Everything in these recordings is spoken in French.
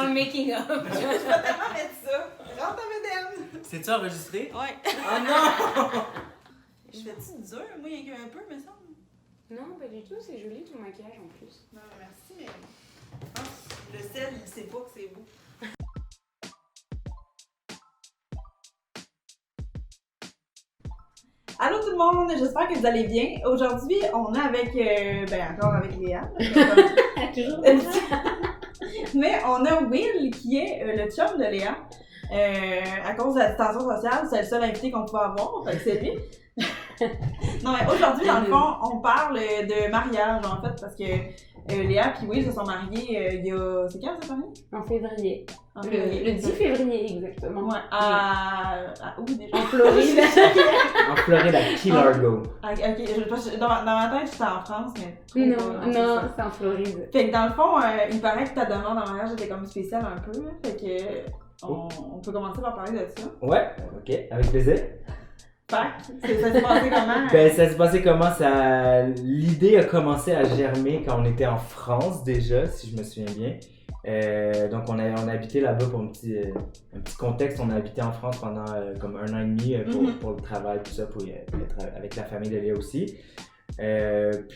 un making-of. Je vais tellement mettre ça. Rentre ta bédaine. C'est-tu enregistré? Ouais. Oh non! Je fais-tu dur? Moi, il y a un peu, me semble. Non, pas du tout, c'est joli ton maquillage en plus. Non, merci, mais je pense que le sel, il sait pas que c'est beau. Allô tout le monde, j'espère que vous allez bien. Aujourd'hui, on est avec, encore avec Léa. Toujours. Mais on a Will qui est le chum de Léa. À cause de la distanciation sociale, c'est le seul invité qu'on pouvait avoir, fait que c'est lui. Non mais aujourd'hui, dans le fond, on parle de mariage en fait, parce que Léa et Will se sont mariés il y a... C'est quand ça s'est marié? En février. En Le 10 février, exactement. Ouais, à où déjà? En Floride. En Floride, à Key Largo. Ok, dans ma tête, j'étais en France, mais... Non, c'est en Floride. Fait que dans le fond, il paraît que ta demande en mariage était comme spéciale un peu, là, fait que... On peut commencer par parler de ça. Ouais, ok, avec plaisir. Fait que ça s'est passé comment? Ben, ça s'est passé comment? L'idée a commencé à germer quand on était en France déjà, si je me souviens bien. Donc, on a habité là-bas pour un petit contexte. On a habité en France pendant comme 1 an et demi pour le travail, tout ça, pour être avec la famille de Léa aussi.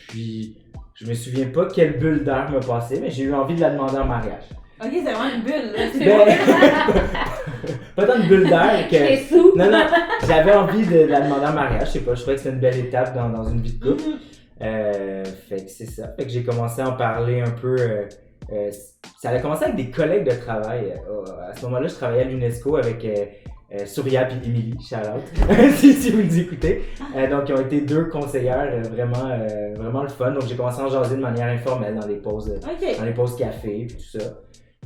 Puis, je me souviens pas quelle bulle d'air m'a passé, mais j'ai eu envie de la demander en mariage. Ok, c'est vraiment une bulle, là. C'est Pas tant de bulle d'air que... T'es sous. Non, j'avais envie de la demander en mariage, je sais pas, je trouvais que c'était une belle étape dans une vie de couple. Fait que c'est ça, fait que j'ai commencé à en parler un peu, ça a commencé avec des collègues de travail. À ce moment-là, je travaillais à l'UNESCO avec Surya et Émilie, shout out, si vous nous écoutez. Donc, ils ont été 2 conseillères vraiment le fun. Donc, j'ai commencé à en jaser de manière informelle dans les pauses café et tout ça.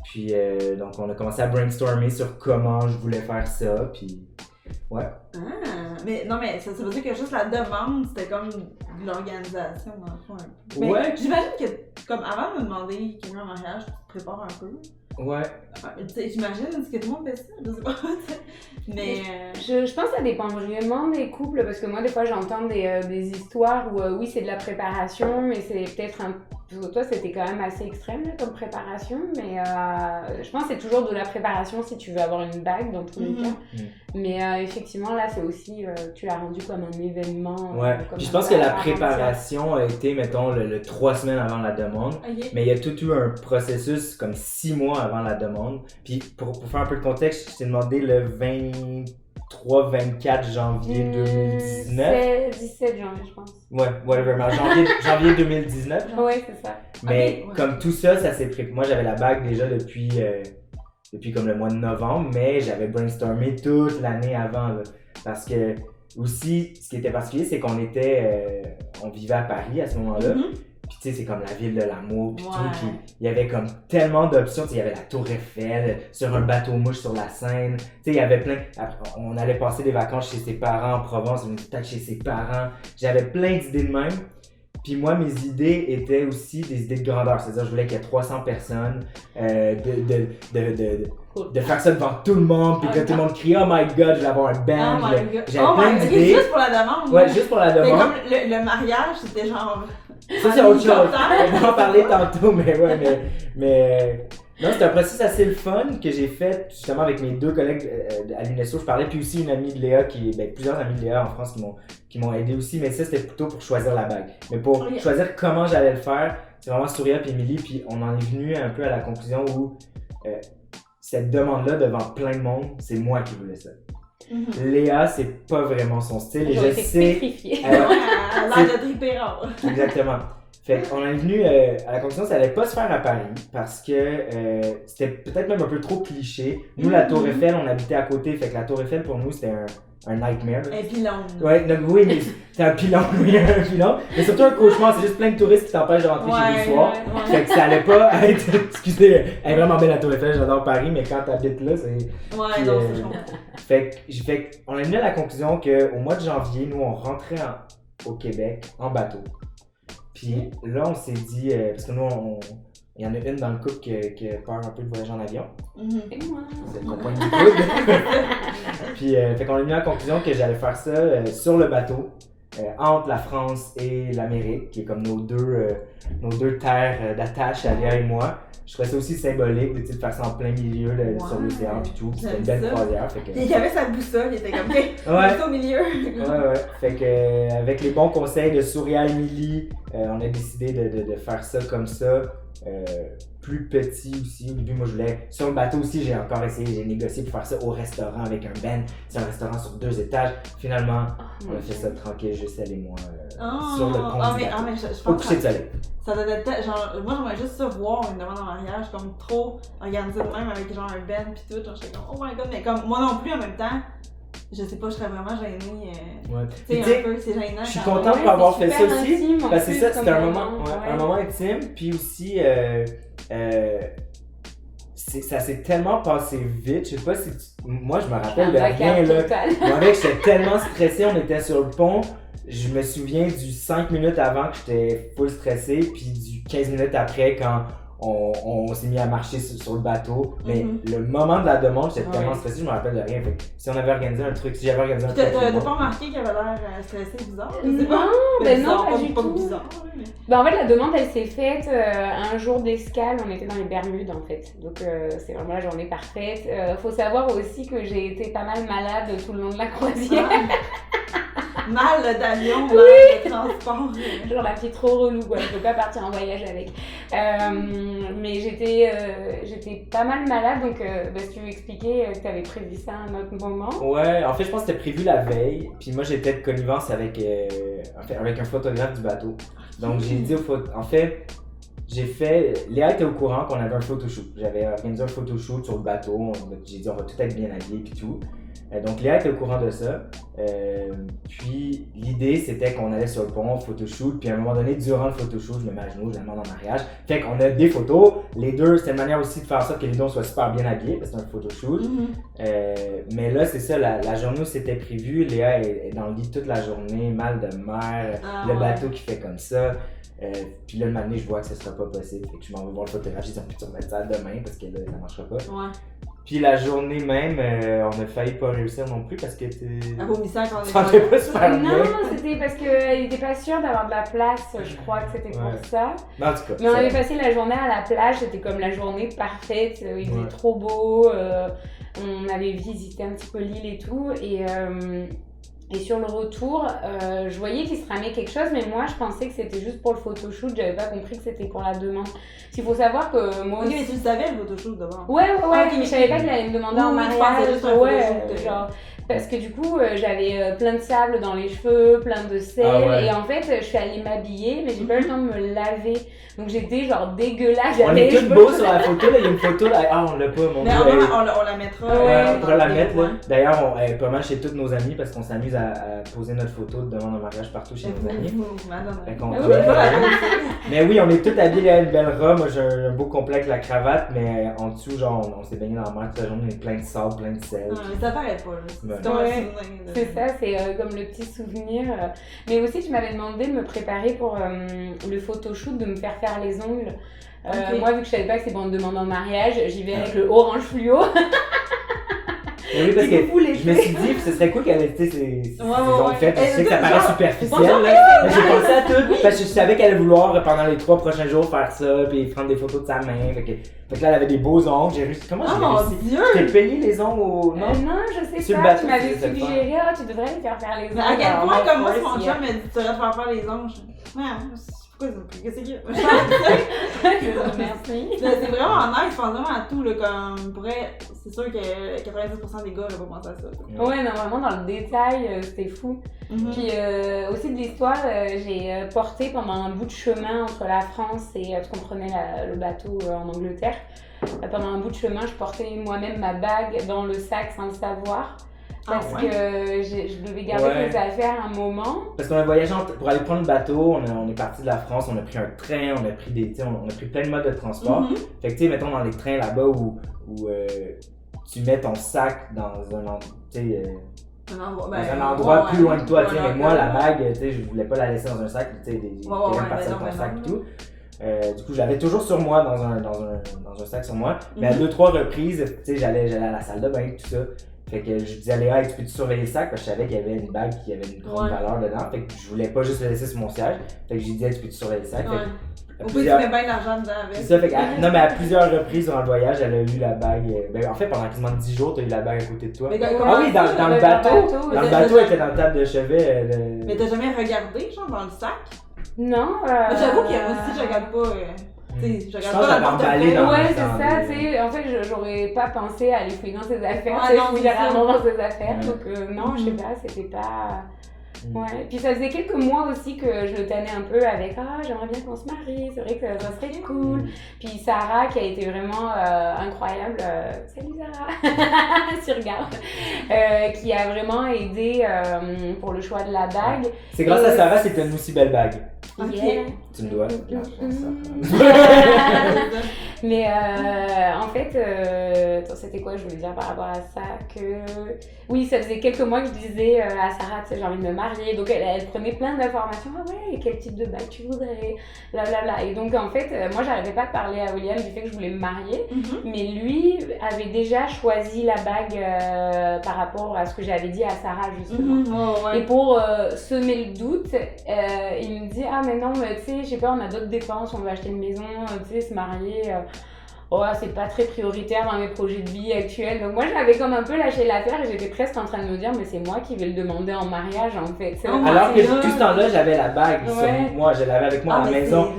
Puis, donc, on a commencé à brainstormer sur comment je voulais faire ça, puis ouais. Mais non, mais ça veut dire que juste la demande, c'était comme de l'organisation, dans le fond. Mais Ouais. j'imagine que, comme avant de me demander quelqu'un en mariage, tu te prépares un peu. Ouais. J'imagine, est-ce que tout le monde fait ça? Je sais pas. Mais. Je pense que ça dépend vraiment des couples, parce que moi, des fois, j'entends des histoires où, oui, c'est de la préparation, mais c'est peut-être un... Pour toi, c'était quand même assez extrême là, comme préparation, mais je pense que c'est toujours de la préparation si tu veux avoir une bague dans tous les cas. Mais effectivement, là, c'est aussi, tu l'as rendu comme un événement. Ouais, puis je pense que la préparation a été, mettons, le 3 semaines avant la demande, mais il y a tout eu un processus comme 6 mois avant la demande. Puis pour faire un peu de contexte, je t'ai demandé le 23-24 janvier 2019. 17 janvier, je pense. Ouais, whatever, mais janvier 2019. Ouais, c'est ça. Mais comme tout ça, ça s'est pris. Moi, j'avais la bague déjà depuis comme le mois de novembre, mais j'avais brainstormé toute l'année avant. Là, parce que aussi, ce qui était particulier, c'est qu'on vivait à Paris à ce moment-là. Puis tu sais, c'est comme la ville de l'amour, puis tout. Puis il y avait comme tellement d'options. Tu sais, il y avait la Tour Eiffel, sur un bateau-mouche sur la Seine. Tu sais, il y avait plein... On allait passer des vacances chez ses parents en Provence, on était peut-être chez ses parents. J'avais plein d'idées de même. Puis moi, mes idées étaient aussi des idées de grandeur. C'est-à-dire, je voulais qu'il y ait 300 personnes, de faire ça devant tout le monde, puis que tout le monde crie « Oh my God, je vais avoir un band! » J'avais plein d'idées. Juste pour la demande. Ouais, juste pour la demande. Mais comme le mariage, c'était genre... Ça, c'est autre chose. On va en parler tantôt, mais ouais, mais... Non, c'est un processus assez le fun que j'ai fait justement avec mes 2 collègues à l'UNESCO. Je parlais, puis aussi une amie de Léa, plusieurs amies de Léa en France qui m'ont aidé aussi, mais ça, c'était plutôt pour choisir la bague. Mais pour choisir comment j'allais le faire, c'est vraiment Surya et Émilie, puis on en est venu un peu à la conclusion où cette demande-là devant plein de monde, c'est moi qui voulais ça. Léa, c'est pas vraiment son style, et je sais... pétrifiée. Elle a l'air de triper rare. Exactement. Fait qu'on est venu à la conclusion que ça allait pas se faire à Paris parce que c'était peut-être même un peu trop cliché. Nous, la Tour Eiffel, on habitait à côté, fait que la Tour Eiffel, pour nous, c'était un nightmare. Un pylône. Ouais, donc, oui, mais c'est un pylône, un pylône. Mais surtout un cauchemar, c'est juste plein de touristes qui t'empêchent de rentrer chez vous le soir. Fait que ça allait pas être... Excusez, elle est vraiment belle la Tour Eiffel, j'adore Paris, mais quand t'habites là, c'est... Ouais, non, c'est bon. Fait qu'on est venu à la conclusion qu'au mois de janvier, nous, on rentrait au Québec en bateau. Puis là, on s'est dit, parce que nous, il y en a une dans le couple qui a peur un peu de voyager en avion. Et moi. Vous êtes mon point du couple. Puis, fait qu'on est venu à la conclusion que j'allais faire ça sur le bateau. entre la France et l'Amérique, qui est comme nos deux terres d'attache, Alia et moi. Je trouvais ça aussi symbolique de faire ça en plein milieu sur l'océan et tout. C'était une belle croisière. Fait que... Il y avait sa boussole, il était comme au milieu. Ouais. Fait que avec les bons conseils de Souria et Émilie, on a décidé de faire ça comme ça. Plus petit aussi. Au début, moi je voulais. Sur le bateau aussi, j'ai encore essayé, j'ai négocié pour faire ça au restaurant avec un ben. C'est un restaurant sur 2 étages. Finalement, on a fait ça tranquille, juste elle et moi, sur le pont du bateau. Mais je au pense coucher de soleil. ça doit être genre, moi j'aimerais juste ça voir une demande en mariage, comme trop organisée de même avec genre un ben pis tout, genre j'étais comme oh my god, mais comme moi non plus en même temps, je sais pas, je serais vraiment gênée. Tu sais, un peu, c'est gênant. Je suis contente de pas avoir fait ça aussi, parce que c'est ça, c'était un moment intime, puis aussi, ça s'est tellement passé vite, je sais pas si moi je me rappelle de rien là. Moi mec, j'étais tellement stressé, on était sur le pont. Je me souviens du 5 minutes avant que j'étais full stressé, puis du 15 minutes après quand on s'est mis à marcher sur le bateau. Mais le moment de la demande, j'étais tellement stressé, je me rappelle de rien. Fait que si on avait organisé un truc, si j'avais organisé un truc. T'as pas remarqué qu'il avait l'air stressé, bizarre? Non, ben non, pas du tout. Bizarre, mais... Ben en fait, la demande, elle s'est faite un jour d'escale. On était dans les Bermudes, en fait. Donc, c'est vraiment la journée parfaite. Faut savoir aussi que j'ai été pas mal malade tout le long de la croisière. Mal d'avion, mal de transport. Genre la fille trop relou, quoi. Je peux pas partir en voyage avec. Mais j'étais pas mal malade, donc si tu veux expliquer que t'avais prévu ça à un autre moment. Ouais, en fait, je pense que c'était prévu la veille. Puis moi, j'étais de connivence avec un photographe du bateau. Donc, j'ai dit en fait, Léa était au courant qu'on avait un photoshoot. J'avais organisé un photoshoot sur le bateau. J'ai dit, on va tout être bien habillés puis tout. Donc Léa était au courant de ça. Puis l'idée c'était qu'on allait sur le pont, photoshoot, puis à un moment donné, durant le photoshoot, je me mets à genoux, je la demande en mariage. Fait qu'on a des photos, les deux, c'était une manière aussi de faire ça que les deux soient super bien habillés, parce que c'est un photoshoot. Mais là, c'est ça, la journée où c'était prévu, Léa est dans le lit toute la journée, mal de mer, le bateau qui fait comme ça. Puis là, le matin, je vois que ce sera pas possible. Fait que je m'en vais voir le photographe, j'ai dit on peut remettre ça demain parce que là, ça marchera pas. Ouais. Puis la journée même, on a failli pas réussir non plus parce que à vomissant quand on est sentais pas super bien. Non, c'était parce qu'il était pas sûr d'avoir de la place, je crois que c'était pour ça. Mais en tout cas. Mais on avait passé la journée à la plage, c'était comme la journée parfaite, il faisait trop beau, on avait visité un petit peu l'île et tout, et sur le retour, je voyais qu'il se tramait quelque chose, mais moi je pensais que c'était juste pour le photoshoot, j'avais pas compris que c'était pour la demande. Parce qu'il faut savoir que moi aussi... Ok, mais tu le savais le photoshoot d'abord? Ouais, mais je savais pas qu'il allait me demander en mariage. Genre, parce que du coup, j'avais plein de sable dans les cheveux, plein de sel, et en fait, je suis allée m'habiller, mais j'ai pas eu le temps de me laver. Donc j'étais genre dégueulasse. On est tous beaux sur la photo, là, il y a une photo là. Ah, on l'a pas, mon Dieu. On la mettra. On pourra la mettre, là. D'ailleurs, on est pas mal chez tous nos amis parce qu'on s'amuse à poser notre photo de demande en mariage partout chez nos amis. Mais oui, on est tous habillés à une belle robe. Moi, j'ai un beau complet avec la cravate, mais en dessous, genre, on s'est baigné dans la mer toute la journée, plein de sable, plein de sel. Mais ça paraît pas, là. C'est ça, c'est comme le petit souvenir. Mais aussi, tu m'avais demandé de me préparer pour le photoshoot, de me faire les ongles. Moi, vu que je savais pas que c'est pour une demande en mariage, j'y vais avec le orange fluo. Et oui, parce que je me suis dit que ce serait cool qu'elle ait ses ongles faits. Je sais que ça paraît superficiel, là, mais j'ai pensé à tout parce que je savais qu'elle allait vouloir pendant les 3 prochains jours faire ça, puis prendre des photos de sa main. Fait que là, elle avait des beaux ongles. J'ai réussi. Comment j'ai réussi? Je t'ai payé les ongles au. Non, je sais pas. Tu m'avais suggéré, tu devrais les faire les ongles. À quel point, comme moi, mon chum m'a dit, tu devrais te faire les ongles. Qu'est-ce qu'il y a? Merci. C'est vraiment nice, je pense vraiment à tout, là, comme pourrait, c'est sûr que 90% des gars vont penser à ça. Ouais, non, vraiment dans le détail, c'était fou. Puis aussi de l'histoire, j'ai porté pendant un bout de chemin entre la France et, parce qu'on prenait le bateau en Angleterre, pendant un bout de chemin, je portais moi-même ma bague dans le sac sans le savoir. Parce que je devais garder mes affaires un moment. Parce qu'on a voyagé pour aller prendre le bateau, on est parti de la France, on a pris un train, on a pris plein de modes de transport. Fait que tu sais, mettons dans les trains là-bas où tu mets ton sac dans un endroit plus loin de toi, tu sais, mais moi la bague, tu sais, je voulais pas la laisser dans un sac, tu sais, quelqu'un passait dans ton sac et tout. Du coup, je l'avais toujours sur moi, dans un sac sur moi. Mais à 2-3 reprises, tu sais, j'allais à la salle de bain, tout ça. Fait que je disais à Léa, hey, tu peux-tu surveiller le sac? Parce que je savais qu'il y avait une bague qui avait une grande valeur dedans. Fait que je voulais pas juste le laisser sur mon siège. Fait que j'ai dit, hey, tu peux-tu surveiller le sac? Au bout, tu mets bien d'argent dedans avec. C'est ça, fait que, non, mais à plusieurs reprises durant le voyage, elle a eu la bague. En fait, pendant quasiment 10 jours, t'as eu la bague à côté de toi. Mais dans le bateau. Dans le bateau, elle était dans le table de chevet. Mais t'as jamais regardé, genre, dans le sac? Non. J'avoue qu'il y a aussi, je regarde pas. Je regarde pas dans le portefeuille. Ouais, c'est ça, tu sais. En fait, j'aurais pas pensé à aller fouiller dans ses affaires. Ouais, non, je fouillais rarement dans ses affaires. Ouais. Donc, non, je sais pas, c'était pas. Ouais. Puis ça faisait quelques mois aussi que je le tenais un peu avec j'aimerais bien qu'on se marie, c'est vrai que ça serait cool. Puis Sarah qui a été vraiment incroyable, salut Sarah, tu regardes, qui a vraiment aidé pour le choix de la bague. C'est grâce à Sarah si t'as une aussi belle bague. Yeah. Tu me dois. Mais en fait, c'était quoi je voulais dire par rapport à ça? Oui, ça faisait quelques mois que je disais à Sarah, tu sais, j'ai envie de me marier. Donc elle prenait plein d'informations. Ah ouais, quel type de bague tu voudrais? Blablabla. Et donc en fait, moi j'arrivais pas de parler à William du fait que je voulais me marier. Mais lui avait déjà choisi la bague par rapport à ce que j'avais dit à Sarah justement. Et pour semer le doute, il me dit mais non, mais tu sais, je sais pas, on a d'autres dépenses, on veut acheter une maison, tu sais, se marier. C'est pas très prioritaire dans mes projets de vie actuels. Donc moi, j'avais comme un peu lâché l'affaire et j'étais presque en train de me dire, mais c'est moi qui vais le demander en mariage en fait. Alors que tout ce temps-là, j'avais la bague sur moi, je l'avais avec moi à la maison.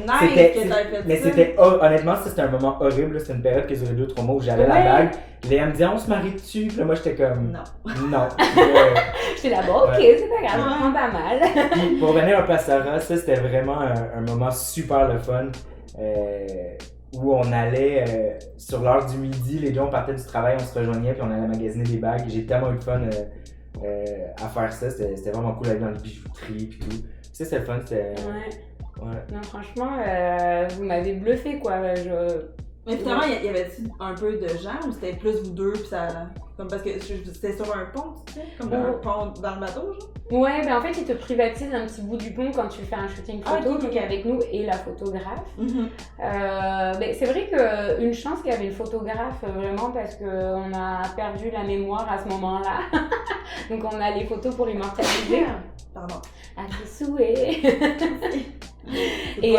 Honnêtement, c'était un moment horrible. C'était une période qui durait 2-3 mois où j'avais la bague. Léa me disait, on se marie dessus. Puis là, moi, j'étais comme, non. J'étais là, ok, c'est pas grave, je prends pas mal. Puis pour revenir un peu à Sarah, ça, c'était vraiment un moment super le fun. Où on allait sur l'heure du midi, les deux on partait du travail, on se rejoignait puis on allait magasiner des bagues. J'ai tellement eu de fun à faire ça, c'était vraiment cool d'aller dans les bijouteries puis tout. Ça c'était le fun, c'était... Ouais. Non franchement, vous m'avez bluffé quoi. Mais finalement, il y avait-tu un peu de gens ou c'était plus vous deux puis ça... Comme parce que c'était sur un pont, tu sais? Comme un pont dans le bateau, genre? Ouais, ben en fait, ils te privatisent un petit bout du pont quand tu fais un shooting photo, donc avec nous et la photographe. Ben, c'est vrai qu'une chance qu'il y avait une photographe, vraiment, parce qu'on a perdu la mémoire à ce moment-là. Donc on a les photos pour immortaliser. Pardon. À tes souhaits. Et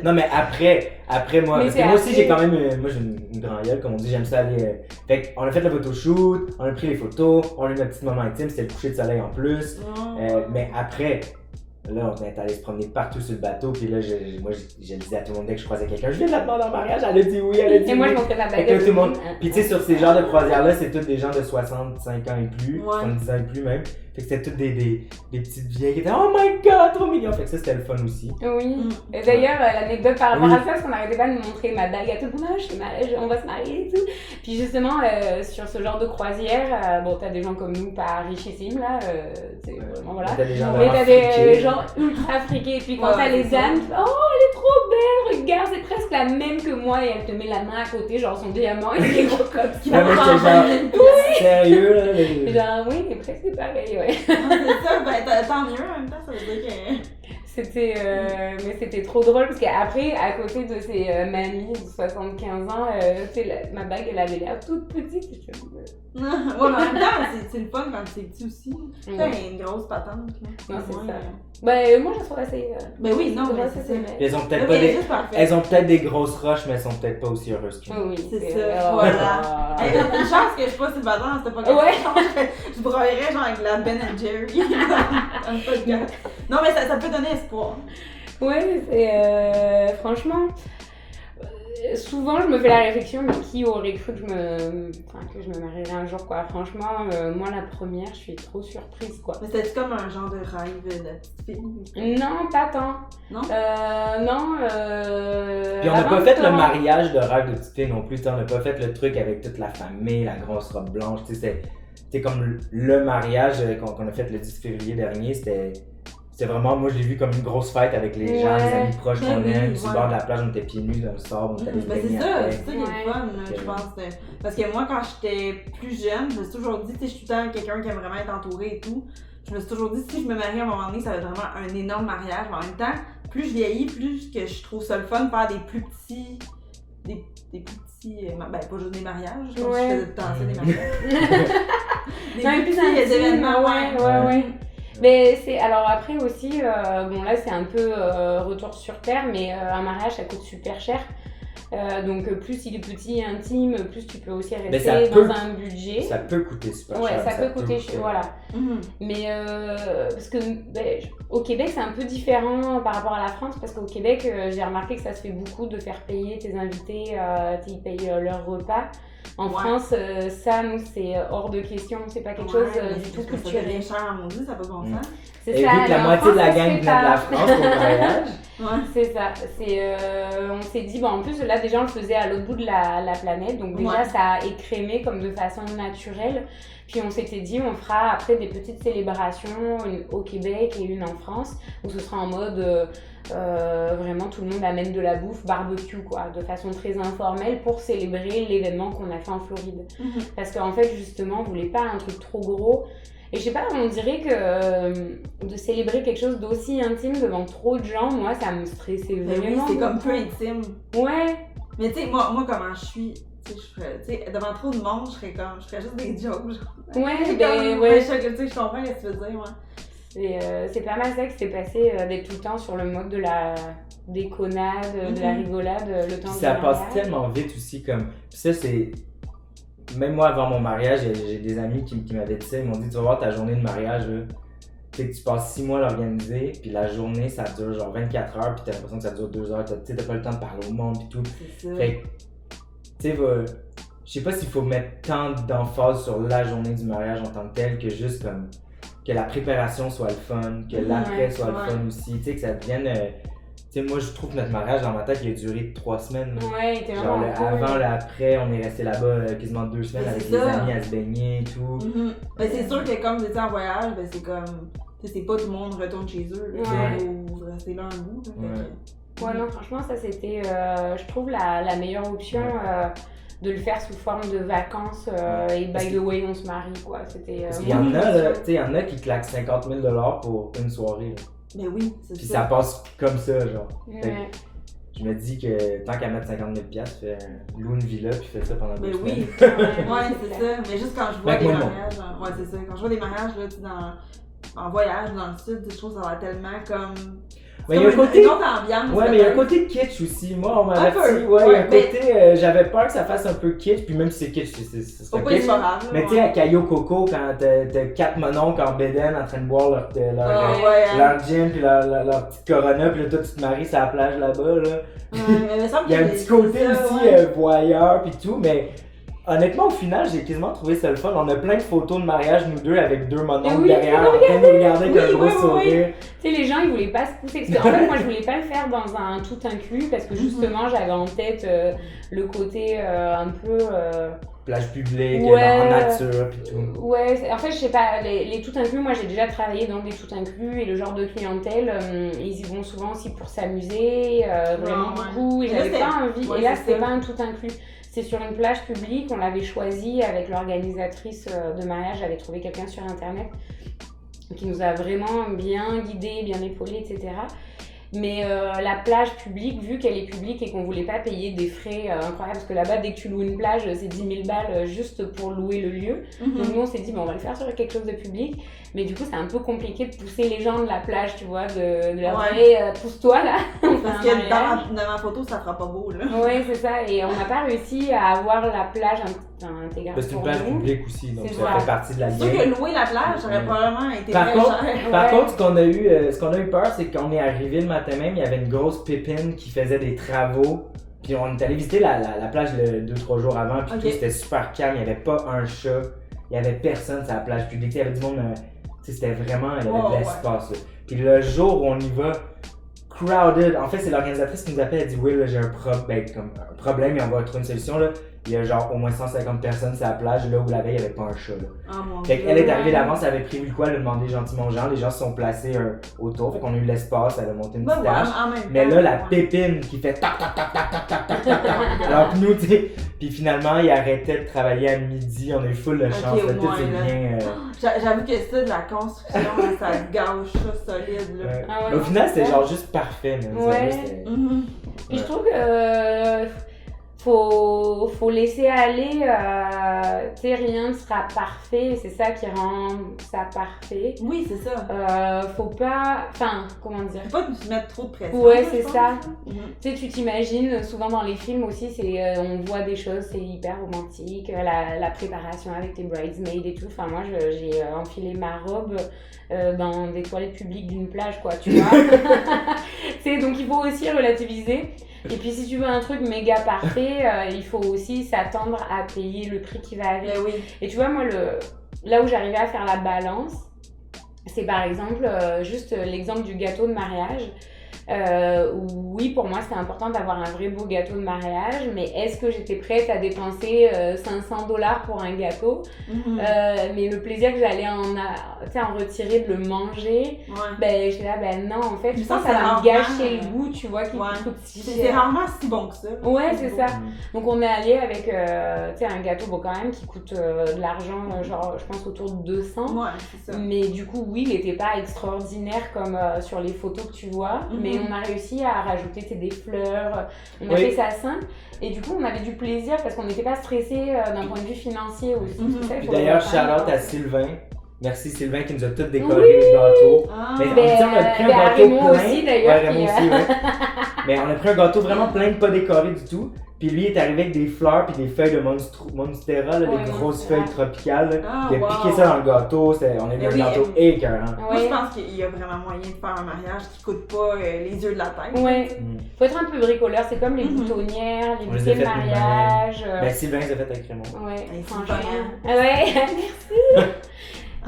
non mais après moi, parce que moi aussi j'ai quand même moi j'ai une grande gueule comme on dit, j'aime ça aller fait qu'on a fait le photoshoot, on a pris les photos, on a eu notre petit moment intime, c'était le coucher de soleil en plus. Mais après là on est allé se promener partout sur le bateau puis là je disais à tout le monde dès que je croisais quelqu'un, je viens de la demander en mariage, elle a dit oui, elle a dit oui. Et moi je montrais ma bague. Tout le monde. Puis tu sais sur ces genres de croisières là, c'est tous des gens de 65 ans et plus, 70 ans et plus même. Fait que c'était toutes des petites vieilles qui étaient oh my god, trop mignon. Fait que ça c'était le fun aussi. Oui. Et d'ailleurs, l'anecdote par rapport à ça, parce qu'on n'arrêtait pas de me montrer ma bague à tout le monde, on va se marier et tout. Puis justement, sur ce genre de croisière, t'as des gens comme nous, pas richissimes là, c'est vraiment voilà. Mais t'as des gens ultra friqués. Et puis quand t'as les dames, elle est trop belle, regarde, c'est presque la même que moi et elle te met la main à côté, genre son diamant et des gros comme ça. Sérieux là? Genre oui, mais presque pareil, ouais. C'est ça, tant mieux en même temps, ça veut dire que... Mais c'était trop drôle parce qu'après, à côté de ces mamies de 75 ans, ma bague elle avait l'air toute petite. Mais en même temps, c'est le fun quand c'est petit aussi. T'as une grosse patente. Non, c'est ça. Ben, moi je trouve assez. Ben oui, non, mais c'est ça. Elles ont peut-être des grosses roches, mais elles sont peut-être pas aussi heureuses que nous. Oui, c'est ça. Voilà. Une chance que je suis pas célibataire, c'était pas comme ça. Je broyerais genre avec la Ben & Jerry. Non, mais ça peut donner espoir. Ouais, c'est franchement. Souvent, je me fais la réflexion, mais qui aurait cru que je me marierais un jour, quoi. Franchement, moi, la première, je suis trop surprise, quoi. Mais c'était comme un genre de rêve de petite fille? Non, pas tant. Non? Non, Puis on n'a pas fait le mariage de rêve de petite fille non plus, on n'a pas fait le truc avec toute la famille, la grosse robe blanche, tu sais, c'était comme le mariage qu'on a fait le 10 février dernier, c'était vraiment, moi je l'ai vu comme une grosse fête avec les gens, les amis proches qu'on aime, sur le bord de la plage, on était pieds nus dans le sable, on était allés se baigner après. C'est ça qui est le fun, je pense. Parce que moi, quand j'étais plus jeune, je me suis toujours dit, je suis tout le temps quelqu'un qui aime vraiment être entouré et tout. Je me suis toujours dit, si je me marie à un moment donné, ça va être vraiment un énorme mariage. Mais en même temps, plus je vieillis, plus que je trouve ça le fun de faire des plus petits... Des plus petits... pas juste des mariages, comme si je faisais danser des mariages. mais plus petits événements, ouais. Mais c'est, alors après aussi, bon là c'est un peu retour sur terre, mais un mariage ça coûte super cher. Donc plus il est petit et intime, plus tu peux aussi rester dans un budget. Ça peut coûter super cher. Ouais, ça peut coûter cher, voilà. Mais parce que au Québec c'est un peu différent par rapport à la France, parce qu'au Québec j'ai remarqué que ça se fait beaucoup de faire payer tes invités, ils payent leur repas. En France, ça, nous, c'est hors de question, c'est pas quelque chose du tout culturel. Ça devient cher, mon Dieu, ça n'a pas de bon sens. Et ça, vu que la moitié de la gang vient de la France au mariage. C'est ça. On s'est dit, bon, en plus, là, déjà, on le faisait à l'autre bout de la planète, donc déjà, ça a écrémé comme de façon naturelle. Puis on s'était dit, on fera après des petites célébrations, une au Québec et une en France, où ce sera en mode vraiment tout le monde amène de la bouffe, barbecue quoi, de façon très informelle pour célébrer l'événement qu'on a fait en Floride. Parce qu'en fait, justement, on voulait pas un truc trop gros. Et je sais pas, on dirait que de célébrer quelque chose d'aussi intime devant trop de gens, moi ça me stressait vraiment. Oui, c'est comme peu intime. Ouais. Mais tu sais, moi comment je suis, tu sais, devant trop de monde, je ferais juste des jokes. Genre. Ouais, je comprends ce que tu veux dire, moi. Et c'est pas mal ça qui s'est passé, d'être tout le temps sur le mode de la déconnade, de la rigolade, le temps de ça passe tellement vite aussi, comme. Puis ça, c'est. Même moi, avant mon mariage, j'ai des amis qui m'avaient dit ça, ils m'ont dit, tu vas voir ta journée de mariage, là. Tu sais, que tu passes 6 mois à l'organiser, puis la journée, ça dure genre 24 heures, puis t'as l'impression que ça dure 2 heures, tu sais, t'as pas le temps de parler au monde, puis tout. C'est ça. Fait que, tu sais, je sais pas s'il faut mettre tant d'emphase sur la journée du mariage en tant que telle, que juste comme, que la préparation soit le fun, que l'après soit le fun aussi, tu sais, que ça devienne... Tu sais, moi, je trouve que notre mariage, dans ma tête, il a duré 3 semaines. Là. Ouais, t'es genre, vraiment cool. Avant, après, on est resté là-bas quasiment 2 semaines avec des amis à se baigner et tout. Ben, c'est sûr que comme vous étiez en voyage, ben, c'est comme... c'est pas tout le monde retourne chez eux. Vous restez là un bout. Ouais, non, franchement, ça, c'était, je trouve, la meilleure option de le faire sous forme de vacances. Et by the way, on se marie, quoi. C'était... Parce qu'il y en a, là, tu sais, il y en a qui claquent 50 000 $ pour une soirée. Là. Mais oui, c'est ça. Puis ça passe comme ça, genre. Je me dis que tant qu'à mettre 50 000 $, loue une villa puis fais ça pendant 2 semaines. Oui, c'est ça. Mais juste quand je vois des mariages, c'est ça. Quand je vois des mariages là, tu sais, en voyage dans le sud, je trouve que ça va tellement comme... Ouais, il y a un côté... une autre ambiance. Ouais, mais il y a un côté kitsch aussi. Moi, on m'avait dit, il y a un côté... j'avais peur que ça fasse un peu kitsch, puis même si c'est kitsch, c'est pas kitsch. Mais tu sais, à Cayo Coco, quand t'as 4 mononcles en bédaine en train de boire leur gin, puis leur petite Corona, puis là, toi, tu te maries sur la plage là-bas, là. Il y a un petit côté aussi voyeur, puis tout, mais... Honnêtement, au final, j'ai quasiment trouvé ça le fun. On a plein de photos de mariage, nous deux, avec 2 mononcles derrière, en train de nous regarder avec un gros sourire. Tu sais, les gens, ils voulaient pas se pousser. Parce qu'en fait, moi, je voulais pas le faire dans un tout inclus, parce que justement, j'avais en tête le côté un peu... plage publique, en nature, pis tout. Ouais, en fait, je sais pas, les tout inclus, moi, j'ai déjà travaillé dans des tout inclus, et le genre de clientèle, ils y vont souvent aussi pour s'amuser, vraiment beaucoup, et j'avais pas envie. Et là, c'était pas un tout inclus. C'est sur une plage publique, on l'avait choisi avec l'organisatrice de mariage, j'avais trouvé quelqu'un sur internet qui nous a vraiment bien guidés, bien épaulés, etc. Mais la plage publique, vu qu'elle est publique et qu'on voulait pas payer des frais incroyables, parce que là-bas, dès que tu loues une plage, c'est 10 000 balles juste pour louer le lieu. Donc nous, on s'est dit, bon, on va le faire sur quelque chose de public. Mais du coup, c'est un peu compliqué de pousser les gens de la plage, tu vois, de leur dire, pousse-toi là. Parce que dans ma photo, ça fera pas beau, là. Ouais, c'est ça. Et on n'a pas réussi à avoir la plage intégrale. C'est une plage publique aussi, donc ça fait partie de la game. C'est sûr que louer la plage, ça aurait probablement été très cher. Par contre, ce qu'on a eu peur, c'est qu'on est arrivé le matin même, il y avait une grosse pépine qui faisait des travaux. Puis on est allé visiter la plage 2-3 jours avant, puis tout, c'était super calme, il n'y avait pas un chat, il n'y avait personne sur la plage publique. Il y avait du monde, c'était vraiment, il y avait de l'espace. Puis le jour où on y va, crowded, en fait, c'est l'organisatrice qui nous appelle, elle dit oui, là, j'ai un problème et on va trouver une solution. Là. Il y a genre au moins 150 personnes sur la plage, là où la veille, il n'y avait pas un chat. Fait qu'elle est arrivée d'avance, elle avait prévu quoi, elle a demandé gentiment aux gens, les gens se sont placés autour, fait qu'on a eu l'espace, elle a monté une petite tâche. Mais là, la pépine qui fait tac tac tac tac tac tac tac tac, alors que nous, tu sais, puis finalement, il arrêtait de travailler à midi, on a eu full de chance, là, tout c'est bien. J'avoue que ça, de la construction, ça gâche ça solide. Là. Au final, c'était genre juste parfait, même. Puis je trouve que... faut laisser aller, tu sais, rien ne sera parfait, et c'est ça qui rend ça parfait. Oui, c'est ça. Faut pas, enfin, comment dire? Faut pas se mettre trop de pression. Ouais, je c'est pense. ça. Mhm. Tu sais, tu t'imagines, souvent dans les films aussi, c'est, on voit des choses, c'est hyper romantique, la préparation avec tes bridesmaids et tout. Enfin, moi, j'ai enfilé ma robe dans des toilettes publiques d'une plage, quoi, tu vois. Tu sais, donc il faut aussi relativiser. Et puis, si tu veux un truc méga parfait, il faut aussi s'attendre à payer le prix qui va avec. Mais oui. Et tu vois, moi, là où j'arrivais à faire la balance, c'est par exemple juste l'exemple du gâteau de mariage. Où, oui, pour moi, c'était important d'avoir un vrai beau gâteau de mariage, mais est-ce que j'étais prête à dépenser 500 $ pour un gâteau? Mhm. Mais le plaisir que j'allais en retirer, de le manger, Ouais. ben, j'étais là, ben non, en fait, je Ça, pense que ça c'est va me rarement, gâcher le goût, tu vois, qui ouais. coûte si C'est cher. rarement si bon que ça. Ouais, c'est ça. Mm. Donc on est allé avec tu sais, un gâteau bon, quand même qui coûte de l'argent, genre je pense autour de 200. Ouais, c'est ça. Mais du coup, oui, il n'était pas extraordinaire comme sur les photos que tu vois. Mhm. Mais on a réussi à rajouter des fleurs. On a Oui. fait ça simple. Et du coup, on avait du plaisir parce qu'on n'était pas stressé d'un point de vue financier aussi. Mhm. C'est ça, il Puis faut d'ailleurs, le reprendre. shout-out à Sylvain. Merci Sylvain qui nous a tout décoré le gâteau. Ah. Mais Ben, on a pris un ben, gâteau Raymond plein. aussi, d'ailleurs, Ouais, Raymond qui, aussi, ouais. Mais on a pris un gâteau vraiment plein de pas décoré du tout. Puis lui est arrivé avec des fleurs puis des feuilles de Monstera, là, Ouais, des grosses Monstera. feuilles tropicales. Là. Ah, Il a wow. piqué ça dans le gâteau. On a eu Mais un oui, gâteau écœurant. Moi, je Ouais. pense qu'il y a vraiment moyen de faire un mariage qui coûte pas les yeux de la tête. Ouais. Mm. Faut être un peu bricoleur. C'est comme les Mhm. boutonnières, les On les a bouquets de faites nous-mêmes. mariage. Ben Sylvain les a fait avec Raymond. Ouais, Hey, franchement. Sylvain. Ah ouais, merci.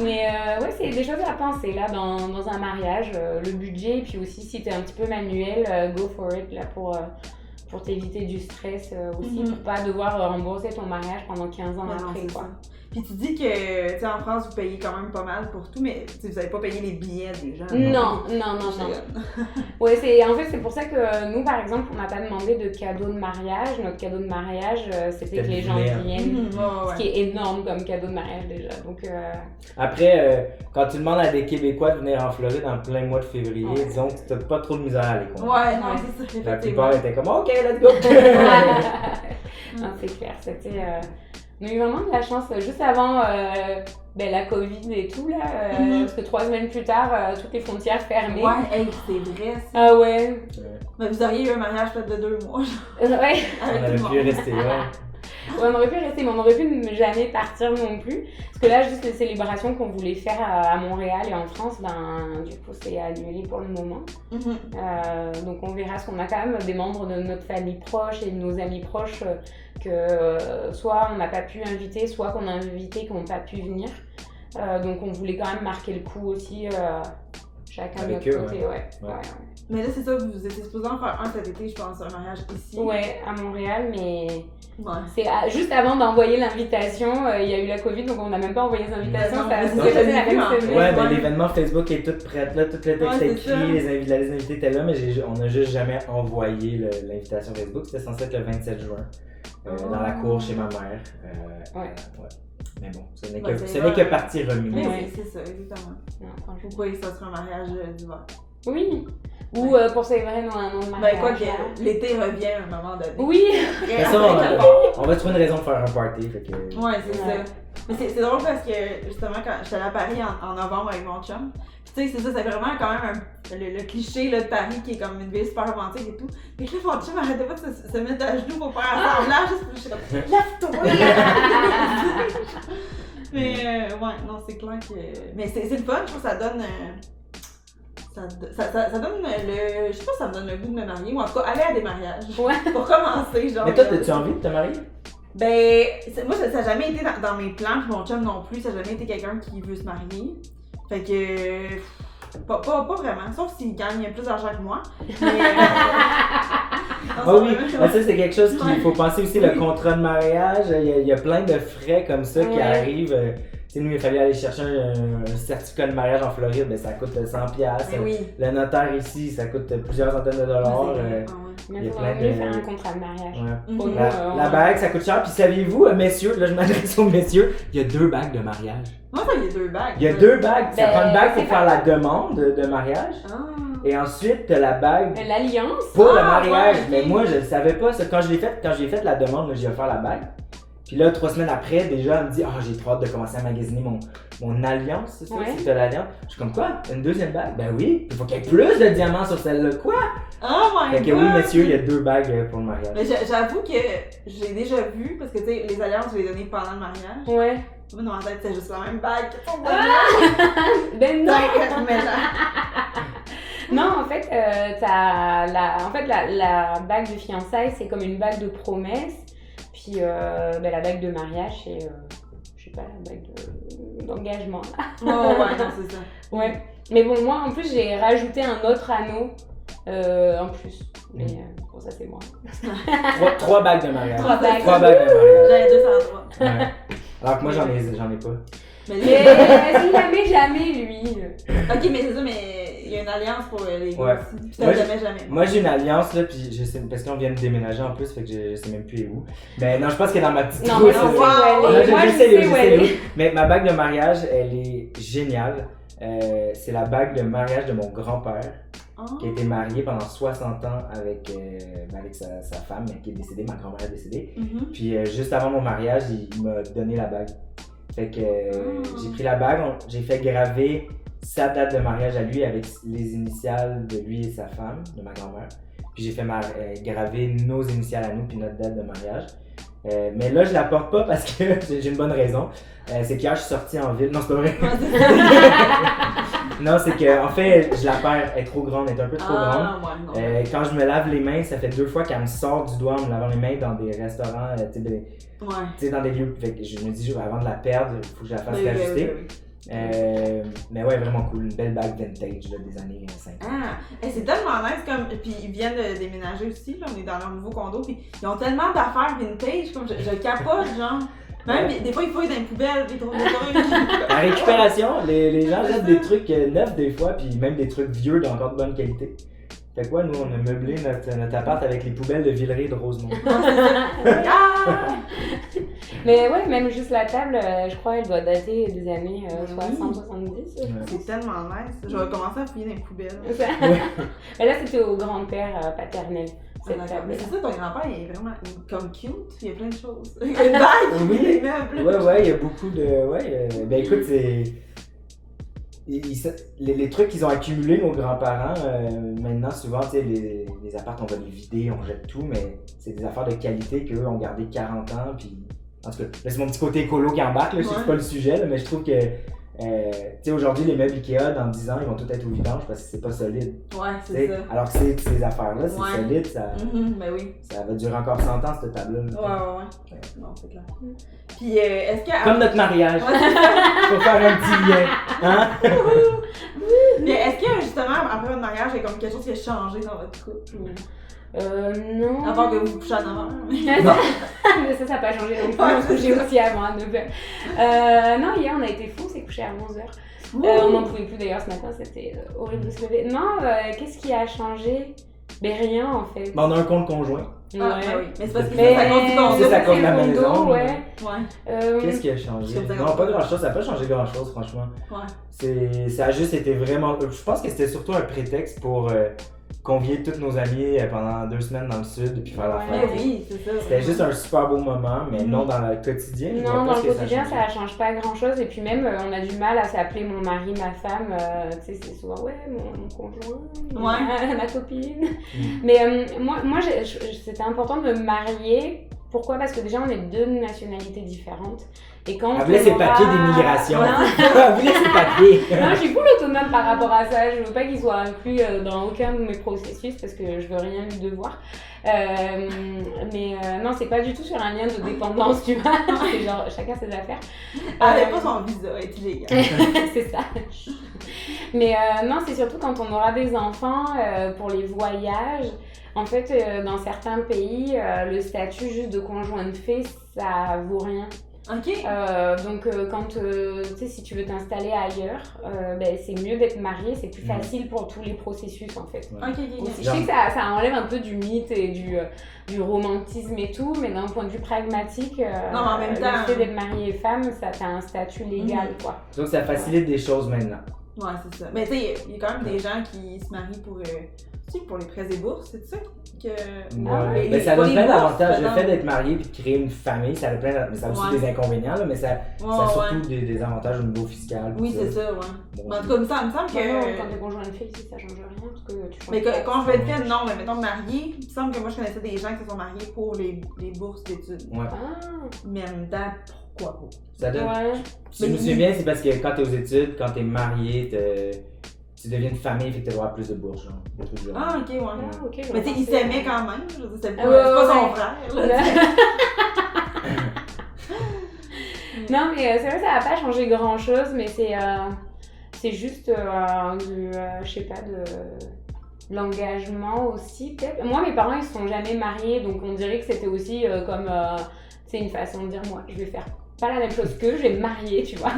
Mais ouais, c'est des choses à penser là dans un mariage, le budget, et puis aussi si t'es un petit peu manuel, go for it là pour t'éviter du stress aussi, Mhm. pour pas devoir rembourser ton mariage pendant 15 ans Non, après c'est quoi. ça. Puis tu dis que, tu sais, en France, vous payez quand même pas mal pour tout, mais tu sais, vous avez pas payé les billets déjà. Non. Ouais, en fait, c'est pour ça que nous, par exemple, on n'a pas demandé de cadeau de mariage. Notre cadeau de mariage, c'était que les gens C'était viennent. Ouais. Ce qui est énorme comme cadeau de mariage déjà. Donc, Après, quand tu demandes à des Québécois de venir en Floride en plein mois de février, Ouais. disons que t'as pas trop de misère à les convaincre. Ouais, non, Ouais. c'est ça, La effectivement. plupart étaient comme OK, let's go! non, c'est clair. C'était. On a eu vraiment de la chance juste avant la Covid et tout, là, Mhm. parce que 3 semaines plus tard, toutes les frontières fermées. Ouais, hey, c'est vrai. Ça. Ah ouais. Mais vous auriez eu un mariage peut-être de 2 mois, genre, Ouais. On avec aurait tout le pu monde. rester là. Ouais, on aurait pu rester, mais on aurait pu ne jamais partir non plus. Parce que là, juste les célébrations qu'on voulait faire à Montréal et en France, ben, du coup, c'est annulé pour le moment. Mhm. Donc on verra, ce qu'on a quand même des membres de notre famille proche et de nos amis proches que soit on n'a pas pu inviter, soit qu'on a invité qui n'ont pas pu venir. Donc on voulait quand même marquer le coup aussi, chacun de Avec notre eux, côté. ouais. Ouais. Mais là, c'est ça, vous étiez supposé en faire un cet été, je pense, un mariage ici. Ouais, à Montréal, mais Ouais. c'est juste avant d'envoyer l'invitation, il y a eu la Covid, donc on n'a même pas envoyé les invitations, Non, ça mais s'est c'est passé la début, même en fait. semaine. Ouais, ben Ouais. l'événement Facebook est tout prêt, là, tout le texte Ouais, c'est écrit, ça. les invités étaient là, mais on a juste jamais envoyé l'invitation Facebook. C'était censé être le 27 juin, dans la cour chez ma mère. Ouais. Mais bon, ce n'est Ouais, que, c'est ce vrai. n'est que partie remise. Mais Ouais. c'est ça, exactement. Non, franchement. Vous pouvez, ça sera un mariage d'hiver. Oui, ou pour célébrer un nom de mariage. Ben, quoi que là. l'été revient à un moment donné. Oui! De toute façon, on va trouver une raison de faire un party. Fait que... Ouais, c'est Ouais. ça. Mais c'est drôle parce que, justement, quand j'étais allée à Paris en novembre avec mon chum, pis tu sais, c'est ça, c'est vraiment quand même le cliché là, de Paris qui est comme une ville super romantique et tout. Puis là, mon chum arrêtait pas de se mettre à genoux pour faire un semblage, juste pour je suis comme, lève-toi! Mais, ouais, non, c'est clair que. Mais c'est le fun, je trouve que ça donne. Ça donne le. Je sais pas si ça me donne le goût de me marier, ou en tout cas, aller à des mariages. Ouais. Pour commencer, genre. Mais toi, as-tu envie de te marier? Ben, moi, ça n'a jamais été dans mes plans, puis mon chum non plus, ça n'a jamais été quelqu'un qui veut se marier. Fait que. Pas vraiment, sauf s'il gagne plus d'argent que moi. Mais. Ah oui, ça c'est quelque chose qu'il faut penser aussi, le contrat de mariage. Il y a plein de frais comme ça qui Ouais. arrivent. Tu sais, nous, il fallait aller chercher un certificat de mariage en Floride, ben, ça coûte 100$. Mais oui. Le notaire ici, ça coûte plusieurs centaines de dollars. Mais Il y a faut plein mieux de- faire un contrat de mariage. Ouais. Pour Mhm. nous, La bague, ça coûte cher. Puis saviez-vous, messieurs, là je m'adresse aux messieurs, il y a 2 bagues de mariage. Moi, il y a 2 bagues. Il y a 2 bagues. Ça Ben, prend une bague pour c'est faire pas- la demande de mariage. Ah. Et ensuite, t'as la bague L'alliance. pour le Ah, mariage. ouais, ok. Mais moi, je le savais pas. Ça. Quand j'ai fait la demande, là, j'ai offert la bague. Puis là, 3 semaines après, déjà, elle me dit « Ah, j'ai trop hâte de commencer à magasiner mon alliance, c'est ça? Ouais. C'est l'alliance? » Je suis comme « Quoi? Une deuxième bague? » Ben oui, il faut qu'il y ait plus de diamants sur celle-là. Quoi? Oh my Fait que god! oui, messieurs, il y a 2 bagues pour le mariage. Mais j'avoue que j'ai déjà vu, parce que tu sais, les alliances, je les ai données pendant le mariage. Ouais. Moi, dans ma tête, c'était juste la même bague que ton mariage. Ben non! Mais là, Non, en fait, la bague de fiançailles, c'est comme une bague de promesse. Puis la bague de mariage, c'est, je sais pas, la bague d'engagement. Là. oh ouais, non, c'est ça. Ouais. Mais bon, moi, en plus, j'ai rajouté un autre anneau en plus. Mais bon, ça, c'est moi. 3 bagues de mariage. 3 bagues. 3 bagues de mariage. J'avais 2 sur la droite. Ouais. Alors que moi, j'en ai pas. Mais Mais jamais, lui. ok, mais c'est ça, mais il y a une alliance pour les gars Ouais. aussi. Puis Moi, t'as jamais. Moi, j'ai une alliance, là, puis je sais, parce qu'on vient de déménager en plus, fait que je sais même plus où. Mais non, je pense qu'elle est dans ma petite Non, trousse. moi, je sais wow. où elle est. Moi, je sais où elle est. Mais ma bague de mariage, elle est géniale. C'est la bague de mariage de mon grand-père, qui a été marié pendant 60 ans avec sa femme, qui est décédée, ma grand-mère est décédée. Mhm. Puis juste avant mon mariage, il m'a donné la bague. Fait que j'ai pris la bague, j'ai fait graver sa date de mariage à lui avec les initiales de lui et sa femme, de ma grand-mère. Puis j'ai fait graver nos initiales à nous puis notre date de mariage. Mais là, je la porte pas parce que j'ai une bonne raison. C'est qu'hier, je suis sorti en ville. Non, c'est pas vrai. Non, c'est que en fait, je la perds. Elle est trop grande, elle est un peu trop grande. Ah, ouais, non. Quand je me lave les mains, ça fait 2 fois qu'elle me sort du doigt en me lavant les mains dans des restaurants, tu Ouais. sais, dans des lieux. Fait que je me dis, avant de la perdre, il faut que je la fasse Oui, oui, ajuster. oui, oui. Mais ouais, vraiment cool. Une belle bague vintage là, des années 50. Ah, c'est tellement nice comme. Puis ils viennent de déménager aussi, là, on est dans leur nouveau condo, puis ils ont tellement d'affaires vintage, comme je capote, genre. Même des fois ils fouillent dans les poubelles, ils trouvent des trucs. La récupération, les gens jettent des trucs neufs des fois, puis même des trucs vieux d'encore de bonne qualité. Fait quoi, nous on a meublé notre appart avec les poubelles de Villeray et de Rosemont. Ah! Mais ouais, même juste la table, je crois, elle doit dater des années 60-70. C'est tellement nice. Je vais commencer à fouiller dans les poubelles. Mais là, c'était au grand-père paternel, cette Mais table. c'est ça, ton grand-père il est vraiment comme cute, il y a plein de choses. Une bague, Oui. des meubles. Ouais, il y a beaucoup de. Ouais, ben écoute, c'est. Les trucs qu'ils ont accumulés, nos grands-parents, maintenant, souvent, tu sais, les apparts, on va les vider, on jette tout, mais c'est des affaires de qualité qu'eux ont gardé 40 ans, puis. En tout cas, là, c'est mon petit côté écolo qui embarque, là, je sais que c'est pas le sujet, là, mais je trouve que. Tu sais, aujourd'hui, les meubles Ikea, dans 10 ans, ils vont tous être au vidange parce que c'est pas solide. Ouais, T'sais, c'est ça. alors que ces affaires-là, c'est Ouais. solide, ça, Ben oui. ça va durer encore 100 ans, cette table-là. Ouais. Non, c'est clair. Puis est-ce que. Comme notre mariage. Ouais, c'est ça. Faut faire un petit lien. Hein? Mais est-ce que justement, après votre mariage, il y a comme quelque chose qui a changé dans votre couple? Ou... Non. À part que vous vous couchez à 9h. Mais ça n'a pas changé non plus. On se couchait aussi avant à 9h. Non, hier, on a été fous, on s'est couché à 11h. On n'en pouvait plus d'ailleurs ce matin, c'était horrible de se lever. Non, qu'est-ce qui a changé? Ben rien en fait. Ben, on a un compte conjoint. Ah, ben oui. Mais c'est parce que Mais ça compte du condo. C'est ça compte la condo, maison. ouais. Ouais. Qu'est-ce qui a changé? Comme ça, Non, pas grand-chose. Ça n'a pas changé grand-chose, franchement. Ouais. Ça a juste été vraiment... Je pense que c'était surtout un prétexte pour convier tous nos amis pendant 2 semaines dans le sud puis faire la Mais fête. oui, c'est ça. C'était juste un super beau moment, mais non dans le quotidien. je vois Non, pas dans ce le que quotidien, ça a ça change pas grand chose. Et puis même, on a du mal à s'appeler mon mari, ma femme. Tu sais, c'est souvent, ouais, mon conjoint, ma copine. Mais moi c'était important de me marier. Pourquoi? Parce que déjà, on est 2 nationalités différentes. Et quand Elle voulait ses papiers d'immigration. Elle voulait ses papiers. Non, je suis full autonome par rapport à ça. Je veux pas qu'il soit inclus dans aucun de mes processus parce que je veux rien lui devoir. Mais non, c'est pas du tout sur un lien de dépendance, tu vois. C'est genre chacun ses affaires. Elle avait pas son visa, elle est illégale. C'est ça. Mais non, c'est surtout quand on aura des enfants pour les voyages. En fait, dans certains pays, le statut juste de conjoint de fait, ça vaut rien. Ok. Donc quand tu sais, si tu veux t'installer ailleurs, ben, c'est mieux d'être marié, c'est plus facile pour tous les processus en fait. Ouais. Ok. Je sais que ça enlève un peu du mythe et du romantisme et tout, mais d'un point de vue pragmatique, Non, mais en même temps, le fait d'être marié et femme, ça t'a un statut légal quoi. Donc ça facilite des choses maintenant. Ouais, c'est ça. Mais tu sais, il y a quand même des gens qui se marient pour, tu sais, pour les prêts et bourses, c'est ça? Ouais. Mais ça donne plein d'avantages. Le fait d'être marié et de créer une famille, ça a mais ça a aussi des inconvénients, là, mais ça a surtout des avantages au niveau fiscal. Oui, c'est ça, ouais. Mais en tout cas, il me semble que. Quand t'es conjoint de fille, ça change rien. Parce que tu mais quand je vais être faite, non, mais mettons mariée, il me semble que moi je connaissais des gens qui se sont mariés pour les bourses d'études. Ouais. Mais en même temps, pourquoi pas? Ça donne. Ouais. Si je me souviens bien, c'est parce que quand t'es aux études, quand t'es marié, tu deviens une famille, fait que t'as droit à plus de bourses, genre. Ah, ok, ouais. Ah, okay, mais tu sais, il s'aimait quand même. Je veux dire, c'est pas son frère, là. Non, mais c'est vrai, ça n'a pas changé grand chose, mais c'est juste je sais pas, de l'engagement aussi, peut-être. Moi, mes parents, ils se sont jamais mariés, donc on dirait que c'était aussi comme, c'est une façon de dire, moi, je vais faire pas la même chose qu'eux, je vais me marier, tu vois.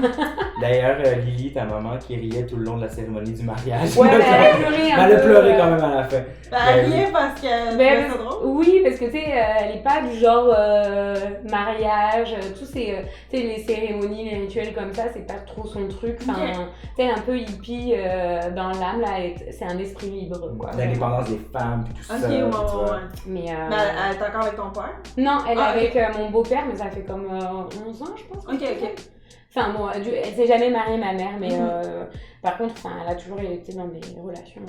D'ailleurs, Lily, ta maman, qui riait tout le long de la cérémonie du mariage. Ouais, elle a pleuré un peu. Elle a pleuré quand même à la fin. Elle riait parce qu'elle trouvait ça drôle. Oui, parce que tu sais, elle est pas du genre mariage, tous ces, tu sais, les cérémonies, les rituels comme ça, c'est pas trop son truc. Enfin, tu sais, un peu hippie dans l'âme, là, c'est un esprit libre, quoi. L'indépendance des femmes, puis tout ça. Ouais. Mais elle est encore avec ton père? Non, elle est avec mon beau-père, mais ça fait comme 11 ans, je pense. Ok. Enfin bon, elle s'est jamais mariée, ma mère, mais par contre, elle a toujours été dans des relations,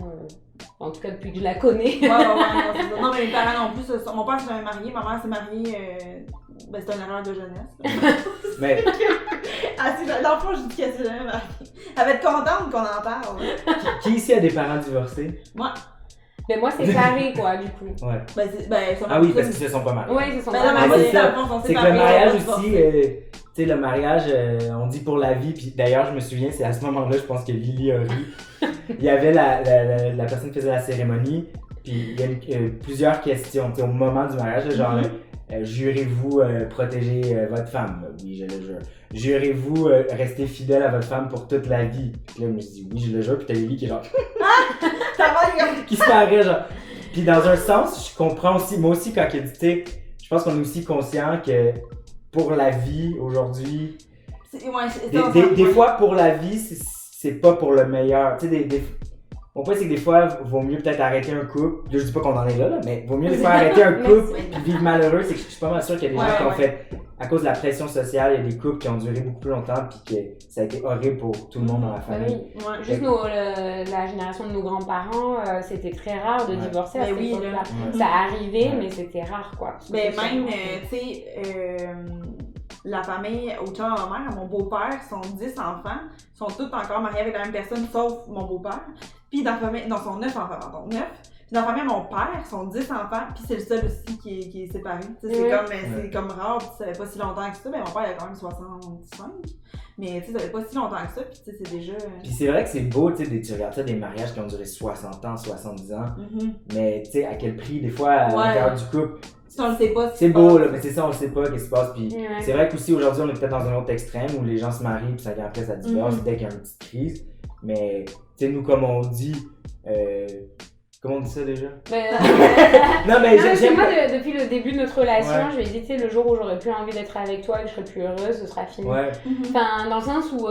en tout cas depuis que je la connais. Ouais, non, mais mes parents non plus, mon père s'est jamais marié, ma mère s'est mariée, c'était une erreur de jeunesse. Mais... dans le fond, je dis qu'elle s'est jamais mariée. Elle va être contente qu'on en parle. Qui ici a des parents divorcés? Moi. Ben moi, c'est carré, quoi, du coup. Ouais. Ah oui, parce qu'ils se sont pas mariés. Ouais, ils se sont pas mariés. C'est que le mariage aussi, tu sais, le mariage, on dit pour la vie, puis d'ailleurs, je me souviens, c'est à ce moment-là, je pense que Lily a ri. Il y avait la personne qui faisait la cérémonie, puis il y a plusieurs questions, tu sais, au moment du mariage, genre, jurez-vous protéger votre femme? Oui, je le jure. Jurez-vous rester fidèle à votre femme pour toute la vie? Puis là, je me suis dit, oui, je le jure, puis t'as Lily qui est genre... qui se paraît, genre... Puis dans un sens, je comprends aussi, moi aussi, quand elle dit, tu sais, je pense qu'on est aussi conscient que pour la vie, aujourd'hui... Des fois, pour la vie, c'est pas pour le meilleur. Tu sais, mon point, c'est que des fois, vaut mieux peut-être arrêter un couple. Je dis pas qu'on en est là, mais vaut mieux des fois arrêter un couple et vivre malheureux. C'est que je suis pas mal sûr qu'il y a des gens qui ont fait, à cause de la pression sociale, il y a des couples qui ont duré beaucoup plus longtemps puis que ça a été horrible pour tout le monde dans la famille. Oui. Juste la génération de nos grands-parents, c'était très rare de divorcer à cette époque-là. Ça arrivait, mais c'était rare, quoi. Mais même, tu sais, la famille, autant ma mère, mon beau-père, sont 10 enfants, sont tous encore mariés avec la même personne, sauf mon beau-père. Puis dans la famille, non, sont 9 enfants, pardon, 9. Puis dans la famille, mon père, sont 10 enfants, puis c'est le seul aussi qui est séparé. C'est comme rare, puis ça fait pas si longtemps que ça, mais mon père, il a quand même 65. Mais tu sais, ça fait pas si longtemps que ça, puis tu sais, c'est déjà... Puis c'est vrai que c'est beau, tu sais, tu regardes ça, des mariages qui ont duré 60 ans, 70 ans, mais tu sais, à quel prix, des fois, à l'intérieur du couple... On le sait pas. C'est beau, là, mais c'est ça, on le sait pas, qu'est-ce qui se passe. Puis c'est vrai qu'aussi, aujourd'hui, on est peut-être dans un autre extrême où les gens se marient, puis 5 ans après, ça divorce, dès qu'il y a une petite crise. Mais, tu sais, nous, comme on dit, comment on dit ça déjà? Non, mais j'aime moi, depuis le début de notre relation, je lui ai dit, tu sais, le jour où j'aurais plus envie d'être avec toi et que je serais plus heureuse, ce sera fini. Enfin, dans le sens où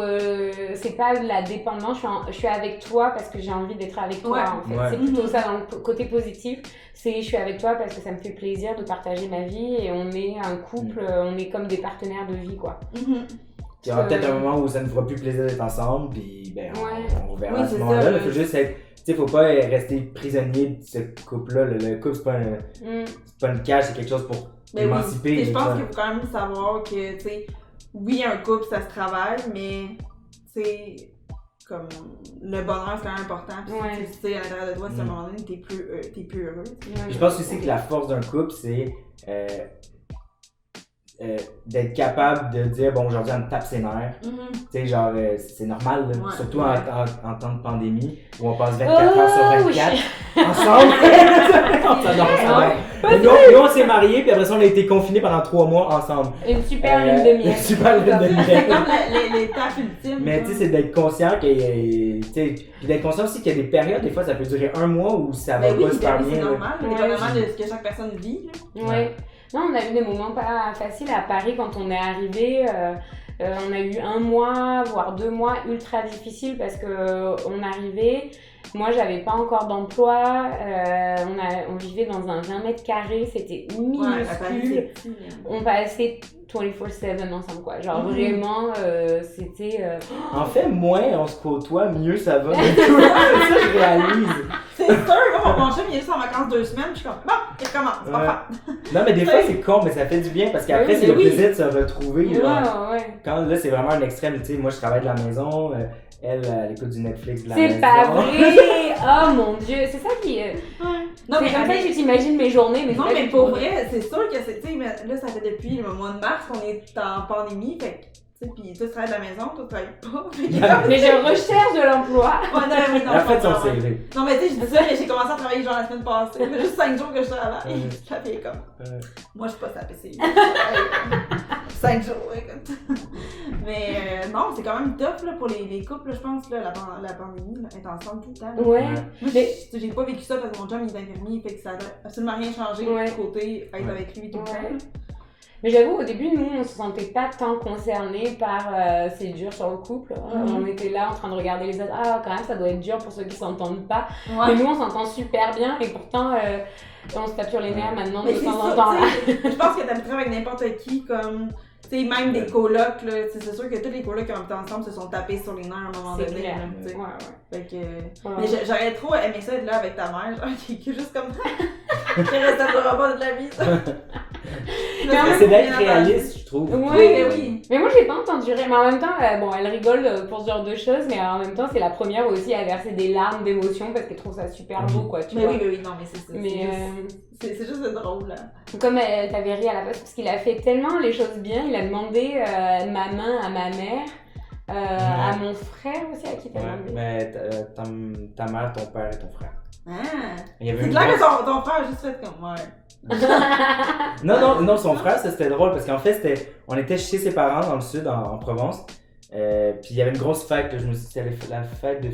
c'est pas de la dépendance, je suis avec toi parce que j'ai envie d'être avec toi, en fait. C'est plutôt ça dans le côté positif. C'est je suis avec toi parce que ça me fait plaisir de partager ma vie et on est un couple, on est comme des partenaires de vie, quoi. Il y aura peut-être un moment où ça ne fera plus plaisir d'être ensemble, puis ben, on verra à ce moment-là. Il faut juste être, tu sais, faut pas rester prisonnier de ce couple-là. Le couple, c'est pas une cage, c'est quelque chose pour émanciper. Oui. Je pense qu'il faut quand même savoir que, tu sais, oui, un couple, ça se travaille, mais, tu sais, comme, le bonheur, c'est quand même important. Puis, tu sais, à l'intérieur de toi, si à un moment donné, t'es plus heureux. Je pense aussi que la force d'un couple, c'est d'être capable de dire, bon, aujourd'hui, on tape ses nerfs. Tu sais, genre, c'est normal, là, surtout en temps de pandémie, où on passe 24 heures sur 24 ensemble. On s'adore. Nous, on s'est mariés, puis après ça, on a été confinés pendant 3 mois ensemble. Une super lune de miel. Une super lune de miel. C'est comme l'étape ultime. Mais tu sais, c'est d'être conscient qu'il puis d'être conscient aussi qu'il y a des périodes, des fois, ça peut durer 1 mois où ça va pas super bien. C'est normal, dépendamment de ce que chaque personne vit. Ouais. Non, on a eu des moments pas faciles à Paris quand on est arrivé. On a eu 1 mois, voire 2 mois ultra difficiles parce qu'on arrivait. Moi, j'avais pas encore d'emploi. On vivait dans un 20 mètres carrés. C'était minuscule. On passait 24/7 ensemble, quoi. Genre vraiment, c'était... En fait, moins on se côtoie, mieux ça va. C'est ça, je réalise. C'est sûr, mon chum, il est juste en vacances 2 semaines, je suis comme, bon, il recommence, c'est pas grave. Non, mais des fois, c'est con, mais ça fait du bien parce qu'après, c'est le plaisir de se retrouver. Genre, quand là, c'est vraiment un extrême, tu sais, moi, je travaille de la maison, elle écoute du Netflix de la maison. C'est pas vrai! Oh mon Dieu, c'est ça qui... Non, c'est comme ça que j'imagine mes journées, mais non, mais pour vrai, c'est sûr que c'est, tu sais, là, ça fait depuis le mois de mars qu'on est en pandémie, fait que, tu sais, pis toi, tu travailles de la maison, toi, tu travailles pas. Mais je recherche de l'emploi. Ouais, non, mais non. En fait, son CV. Non, mais tu sais, je dis ça, mais j'ai commencé à travailler genre la semaine passée. Ça fait juste 5 jours que je travaille. Ça fait comme. Moi, je suis pas sa PC. 5 jours, écoute. Mais non, c'est quand même tough là, pour les couples, là, je pense, là, la pandémie, là, être ensemble tout le temps. Là. Ouais. Moi, j'ai pas vécu ça parce que mon chum il est infirmier, fait que ça a absolument rien changé du côté être avec lui tout le temps. Mais j'avoue, au début, nous, on se sentait pas tant concernés par c'est dur sur le couple. On était là en train de regarder les autres. Ah, quand même, ça doit être dur pour ceux qui s'entendent pas. Mais nous, on s'entend super bien et pourtant, on se tape sur les nerfs maintenant de temps en temps. Je pense que t'habiterais avec n'importe qui, comme. Tu sais, même des colocs, là, c'est sûr que tous les colocs qui ont habité ensemble se sont tapés sur les nerfs à un moment donné. Clair. Fait que. Mais j'aurais trop aimé ça être là avec ta mère, genre, qui est juste comme. Qui restera pas de la vie, ça. C'est d'être réaliste, je trouve. Oui. Mais moi, j'ai pas entendu rire. Mais en même temps, bon, elle rigole pour ce genre de choses, mais en même temps, c'est la première aussi à verser des larmes d'émotion parce qu'elle trouve ça super beau, quoi. Tu vois. Oui, non, mais c'est ça. Mais c'est juste drôle, là. Comme t'avais ri à la place, parce qu'il a fait tellement les choses bien, il a demandé ma main à ma mère. À mon frère aussi, à qui t'as demandé. Mais ta mère, ton père et ton frère. C'est clair que ton frère a juste fait comme moi. non, son frère, ça c'était drôle parce qu'en fait, on était chez ses parents dans le sud, en Provence. Puis il y avait une grosse fête, là, je me suis dit, c'était la fête de.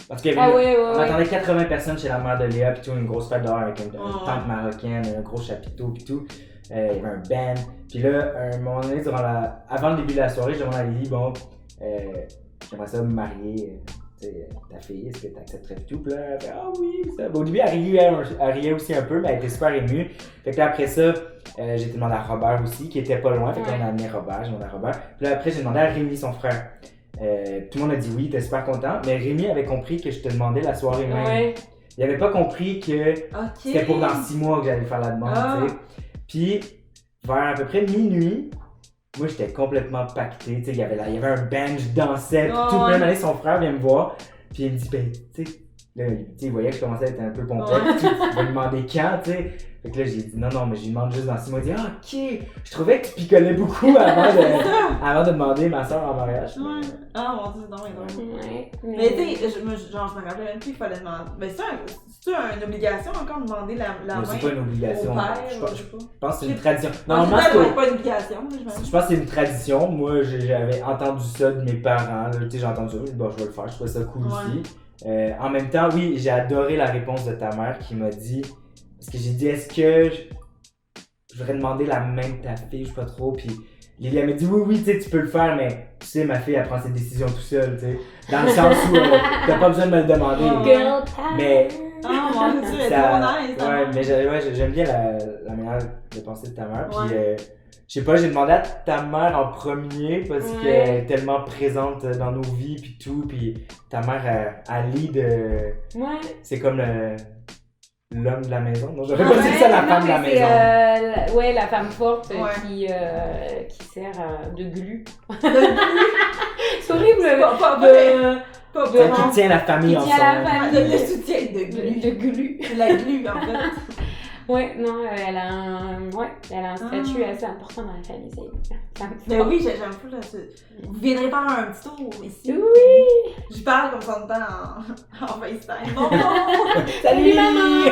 Parce qu'il y avait on attendait 80 personnes chez la mère de Léa, puis tout, une grosse fête dehors avec une tante marocaine, un gros chapiteau, puis tout. Il y avait un band. Puis là, à un moment donné, avant le début de la soirée, je demande à Lily, bon, j'aimerais ça me marier. Ta fille, est-ce que tu accepterais tout? Puis là, elle fait, ah oui, ça. Au début, elle riait aussi un peu, mais elle était super émue. Fait que là, après ça, j'ai demandé à Robert aussi, qui était pas loin. Fait que là, on a amené Robert, j'ai demandé à Robert. Puis là, après, j'ai demandé à Rémi, son frère. Tout le monde a dit oui, il était super content. Mais Rémi avait compris que je te demandais la soirée même. Il avait pas compris que c'était pour dans 6 mois que j'allais faire la demande, tu sais. Puis, vers à peu près minuit, moi, j'étais complètement pacté, tu sais, il y avait un band, je dansais, puis tout plein d'années, son frère vient me voir, puis il me dit, ben, tu sais, là, il voyait que je commençais à être un peu pompette, il va me demander quand, tu sais. Fait que là, j'ai dit, non, mais je lui demande juste dans 6 mois, il dit, ah, ok, je trouvais que tu picolais beaucoup avant de demander ma soeur en mariage. Ah, mon Dieu, non, mais tu sais, je me rappelais même plus qu'il fallait demander. Mais c'est une obligation encore de demander la main? C'est pas une obligation. Au père, je pense que c'est une tradition. Normalement, c'est pas une obligation. Je pense que c'est une tradition. Moi, j'avais entendu ça de mes parents. Tu sais, j'ai entendu ça. Bon, je vais le faire. Je trouvais ça cool aussi. En même temps, oui, j'ai adoré la réponse de ta mère qui m'a dit. Parce que j'ai dit, est-ce que je voudrais demander la main de ta fille, je sais pas trop. Puis Lily, elle m'a dit, oui, tu sais, tu peux le faire, mais tu sais, ma fille, elle prend ses décisions tout seule, tu sais. Dans le sens où t'as pas besoin de me le demander. Girl time. Mais. Ah, mon Dieu, elle est trop nice. Ouais, mais j'aime bien la manière de penser de ta mère. Puis, je sais pas, j'ai demandé à ta mère en premier parce qu'elle est tellement présente dans nos vies, puis tout. Puis ta mère, elle lead. C'est comme l'homme de la maison. Non, j'aurais pas dit ça, la femme de la maison. La femme forte qui sert de glu. C'est horrible. Qui tient la famille ensemble. Le soutien de glu. La glu, en fait. Elle a un statut assez important dans la famille. Mais oui, j'aime fou là. Vous viendrez faire un petit tour ici. Oui! Je parle comme ça de temps en FaceTime. Non! Salut maman!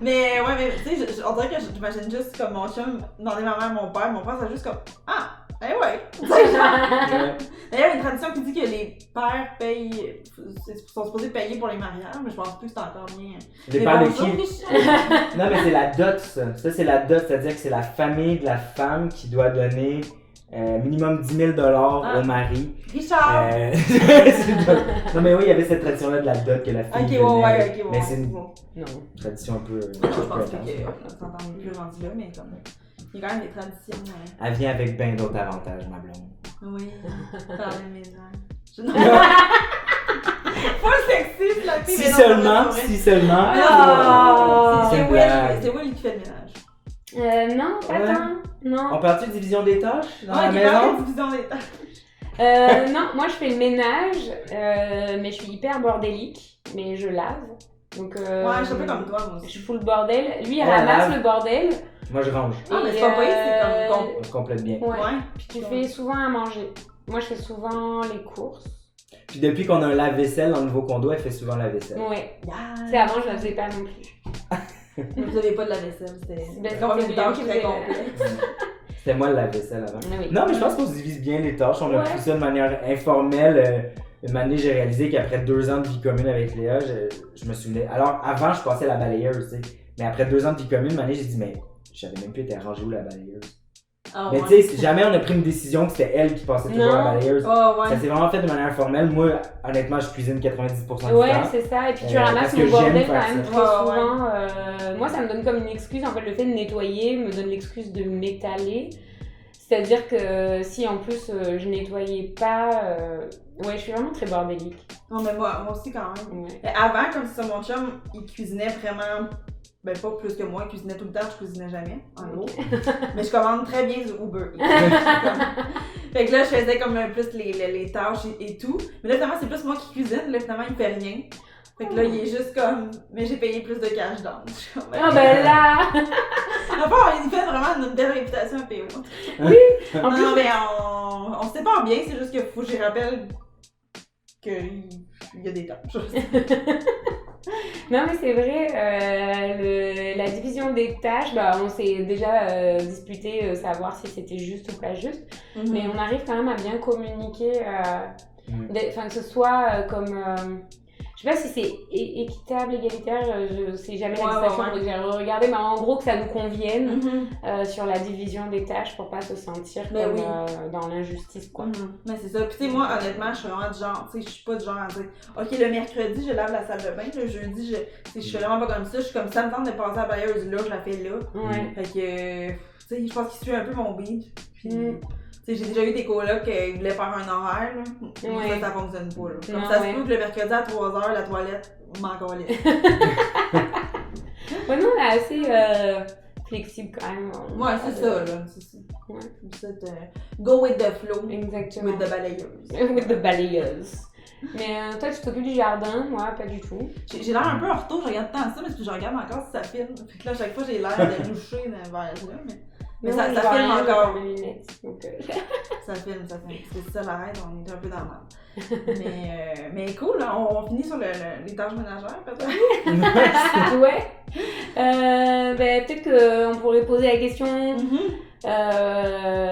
mais tu sais, on dirait que j'imagine juste comme mon chum demander ma mère, mon père c'est juste comme Eh ouais! Ouais. D'ailleurs, il y a une tradition qui dit que les pères payent, sont supposés payer pour les mariages, mais je pense plus que c'est encore bien. Les pères de qui? Non, mais c'est la dot, ça. Ça, c'est la dot, c'est-à-dire que c'est la famille de la femme qui doit donner minimum 10 000 $, au mari. Richard! Non, mais oui, il y avait cette tradition-là de la dot que la fille Ok, donnait, ouais, mais c'est une bon. Non. tradition un peu... Je pense qu'on s'entend plus rendu là, mais comme... Il y a quand même des traditions. Elle vient avec bien d'autres avantages, ma blonde. Oui, faire la maison. Pas sexy, la fille, mais non, Si seulement. Ah. C'est une blague. C'est Will qui fait le ménage. Non, pas Ouais. tant. Non. On parle-tu de division des tâches dans la qui parle maison? de division des tâches. Non, moi je fais le ménage, mais je suis hyper bordélique, mais je lave. Donc, Ouais, je suis un peu comme toi, moi je aussi. fous le bordel. Lui, il Elle ramasse lave. le bordel. Moi, je range. Ah, mais Et, c'est pas payé, c'est comme On se complète bien. Ouais. Ouais. Puis tu fais souvent à manger. Moi, je fais souvent les courses. Puis depuis qu'on a un lave-vaisselle dans le nouveau condo, elle fait souvent la vaisselle. Ouais. Yeah. C'est avant, je la faisais pas non plus. Vous avez pas de la vaisselle, c'était Ben, comme c'était une tâche William qui très faisait complexe. C'était moi le lave-vaisselle avant. Oui. Non, mais je pense qu'on se divise bien les tâches. On a Ouais. pris ça de manière informelle. Une année, j'ai réalisé qu'après 2 ans de vie commune avec Léa, je me souvenais. Alors, avant, je passais la balayeuse, tu sais. Mais après 2 ans de vie commune, une année, j'ai dit, mais j'avais même plus été arrangé où la balayeuse. Ah, Mais ouais. tu sais, jamais on a pris une décision que c'était elle qui passait toujours Non. la balayeuse. Oh, ouais. Ça s'est vraiment fait de manière informelle. Moi, honnêtement, je cuisine 90% du Ouais, temps. c'est ça. Et puis tu parce ramasses que le bordel j'aime quand faire même ça. très Ouais, souvent. Moi, ça me donne comme une excuse. En fait, le fait de nettoyer me donne l'excuse de m'étaler. C'est-à-dire que si en plus je nettoyais pas, ouais, je suis vraiment très bordélique. Non, mais moi aussi quand même. Ouais. Mais avant, comme ça, mon chum, il cuisinait vraiment. Ben, pas plus que moi, il cuisinait tout le temps, je cuisinais jamais, en gros. Mais je commande très bien du Uber. Fait que là, je faisais comme plus les tâches et tout. Mais là, finalement, c'est plus moi qui cuisine. Là, finalement, il fait rien. Fait que là, il est juste comme. Mais j'ai payé plus de cash down. Ah ben là! Enfin, il fait vraiment une belle réputation à PO. Oui! En plus, Non, mais on se sépare bien, c'est juste qu'il faut que j'y rappelle qu'il y a des tâches. non, mais c'est vrai, la division des tâches, bah, on s'est déjà disputé savoir si c'était juste ou pas juste. Mais on arrive quand même à bien communiquer, que ce soit comme. Je sais pas si c'est équitable, égalitaire, je sais jamais la distinction, donc j'ai regardé, mais en gros que ça nous convienne sur la division des tâches pour pas se sentir comme dans l'injustice, quoi. Mais c'est ça. Puis tu sais, moi, honnêtement, je suis vraiment du genre, tu sais, je suis pas du genre à dire, ok, le mercredi, je lave la salle de bain, le jeudi, je suis vraiment pas comme ça, je suis comme ça, me tente de passer à la balayeuse là, je la fais là. Ouais. Fait que, tu sais, je pense qu'il suit un peu mon beat. Puis, tu sais, j'ai déjà eu des colocs qui voulaient faire un horaire, là. Ça fonctionne pas, là. Comme Non, ça se peut que le mercredi à 3h, la toilette m'en calait. Ouais, non, on est assez flexible quand même. Ouais, c'est ça, là. C'est ça. Ouais. Comme ça, go with the flow. Exactement. With the balayeuse. With the balayeuse. Mais toi, tu t'occupes du jardin, moi, pas du tout. J'ai l'air un peu en retour, je regarde tant ça, mais je regarde encore si ça filme. Fait que là, à chaque fois, j'ai l'air de loucher vers là, mais ça filme encore. Donc, Ça filme. C'est ça la règle, on est un peu dans le mal. Mais cool, là, on finit sur les tâches ménagères, peut-être. ouais. Ben, peut-être qu'on pourrait poser la question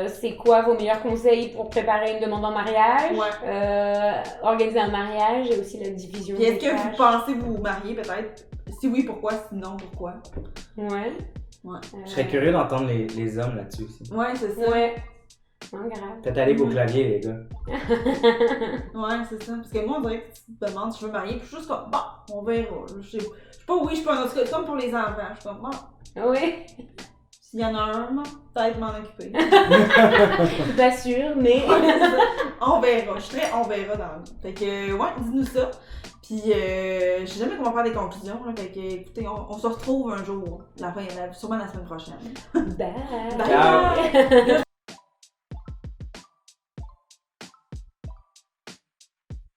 c'est quoi vos meilleurs conseils pour préparer une demande en mariage? Organiser un mariage et aussi la division des tâches. Est-ce que vous pensez vous marier, peut-être? Si oui, pourquoi? Sinon, pourquoi? Ouais. Je serais curieux d'entendre les hommes là-dessus aussi. Ouais, c'est ça. Ouais. Non, grave. Peut-être aller au clavier, les gars. Ouais, c'est ça. Parce que moi, on dirait que tu te demandes si je veux marier, puis je suis juste comme, bon, on verra. Je suis pas oui, je suis pas en tout cas, comme pour les enfants. Je suis comme, bon. Ouais. S'il y en a un, peut-être m'en occuper. Je suis pas sûre, mais. On verra. Je suis très on verra dans le. Fait que, ouais, dis-nous ça. Puis, je sais jamais comment faire des conclusions. Là, fait que, écoutez, on se retrouve un jour. Sûrement la semaine prochaine. Bye. Bye!